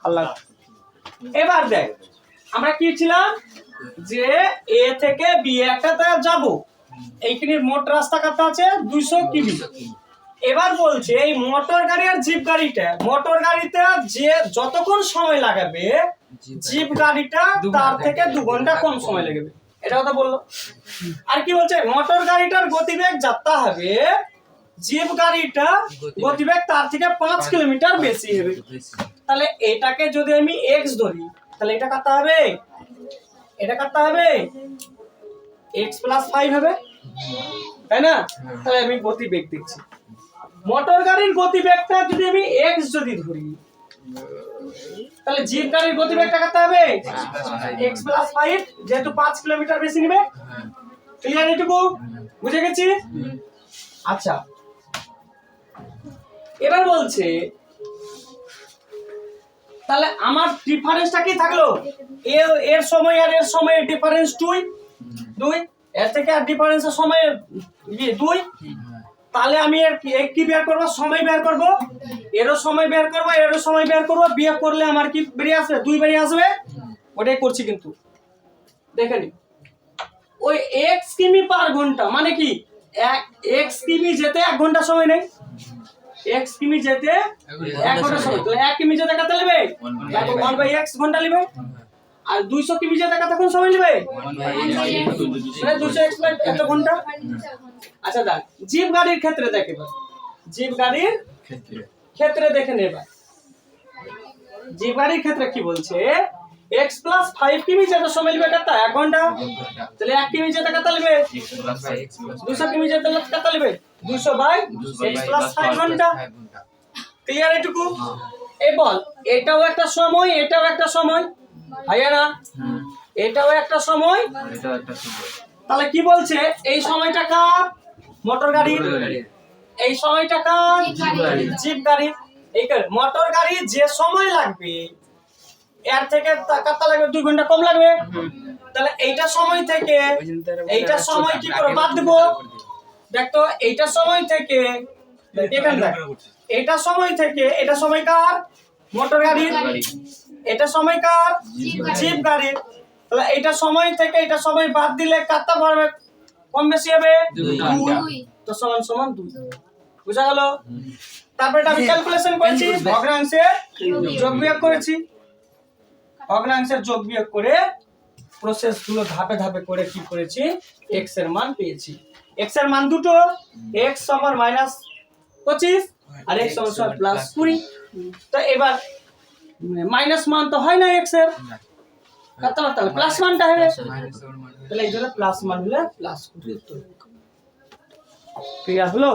আল্লাহ। এবার দেখ আমরা কি ছিলাম যে এ থেকে বি একটাতে যাব, এইখানের মোট রাস্তা কত আছে 200 কিমি। এবার বলছে এই মোটর গাড়ি আর জিপ গাড়িটা, মোটর গাড়িতে যে যতক্ষণ সময় লাগাবে জিপ গাড়িটা তার থেকে 2 ঘন্টা কম সময় লাগবে, এটা কথা বললো। আর কি বলছে মোটর গাড়িটার গতিবেগ যাত্রা হবে, জিপ গাড়িটা গতিবেগ তার থেকে 5 কিলোমিটার বেশি হবে। তাহলে এটাকে যদি আমি x ধরি তাহলে এটা কত হবে, এটা কত হবে x + 5 হবে, তাই না? তাহলে আমি গতিবেগ দেখছি, মোটর গাড়ির গতিবেগটা যদি আমি x যদি ধরি তাহলে জিপ গাড়ির গতিবেগটা কত হবে x + 5, যেহেতু 5 কিলোমিটার বেশি নেবে। ক্লিয়ার এটুকু বুঝে গেছি? আচ্ছা এবার বলছে তাহলে আমার ডিফারেন্সটা কি থাকলো, এর সময় আর এর সময়ের ডিফারেন্স 2, এর থেকে আর ডিফারেন্সের সময় 2। তাহলে আমি এর কি বের করব, সময় বের করব, এরও সময় বের করব, এরও সময় বের করব, বিয়োগ করলে আমার কি বেরিয়ে আসবে 2 বেরিয়ে আসবে। ওটাই করছি কিন্তু দেখে নি, ওই x কিমি পার ঘন্টা মানে কি x কিমি যেতে 1 ঘন্টা সময় নেই, x কিমি যেতে 1 ঘন্টা সময়, তাহলে 1 কিমি যেতে কত নেবে 1/x ঘন্টা নেবে, আর 200 কিমি যেতে কতক্ষণ সময় নেবে 200x এত ঘন্টা। আচ্ছা দেখ জিপ গাড়ির ক্ষেত্রে দেখে, জিপ গাড়ির ক্ষেত্রে দেখে নেবা, জিপ গাড়ির ক্ষেত্রে কি বলছে x + 5 কিমি যেতে সময় নেবে কত 1 ঘন্টা, তাহলে 1 কিমি যেতে কত নেবে 200 কিমি যেতে কত নেবে 200/x + 5 ঘন্টা। ক্লিয়ার এটুকু? এই বল এটাও একটা সময়, এটাও একটা সময়, ভাইয়ারা এটাও একটা সময়, এটাও একটা সময়। তাহলে কি বলছে এই সময়টা কার মোটর গাড়ির, এই সময়টা কার জিপ গাড়ির। এই মোটর গাড়ি যে সময় লাগবে এর থেকে কত লাগবে 2 ঘন্টা কম লাগবে, তাহলে এইটা সময় থেকে এইটা সময় কি করে বাদ দেব, দেখো এইটা সময় থেকে এখানে দেখ এটা সময় থেকে এটা সময় কার মোটর গাড়ির, এটা সময় কার জিপ গাড়ির, তাহলে এইটা সময় থেকে এটা সময় বাদ দিলে কত পারবে কম বেশি হবে 2, তো সমান সমান 2। বুঝা গেল? তারপর এটা আমি ক্যালকুলেশন করেছি, ভগ্নাংশের যোগ বিয়োগ করেছি, ভগ্নাংশের যোগ বিয়োগ করে প্রসেস গুলো ধাপে ধাপে করে কি করেছি x এর মান পেয়েছি। x এর মান দুটো, x সমান -25 আর x সমান +20। তো এবার মাইনাস মান তো হয় না x এর, কত তাহলে প্লাস মানটা হবে, তাহলে এই জন্য প্লাস মান হলে +20 উত্তর। ক্লিয়ার হলো?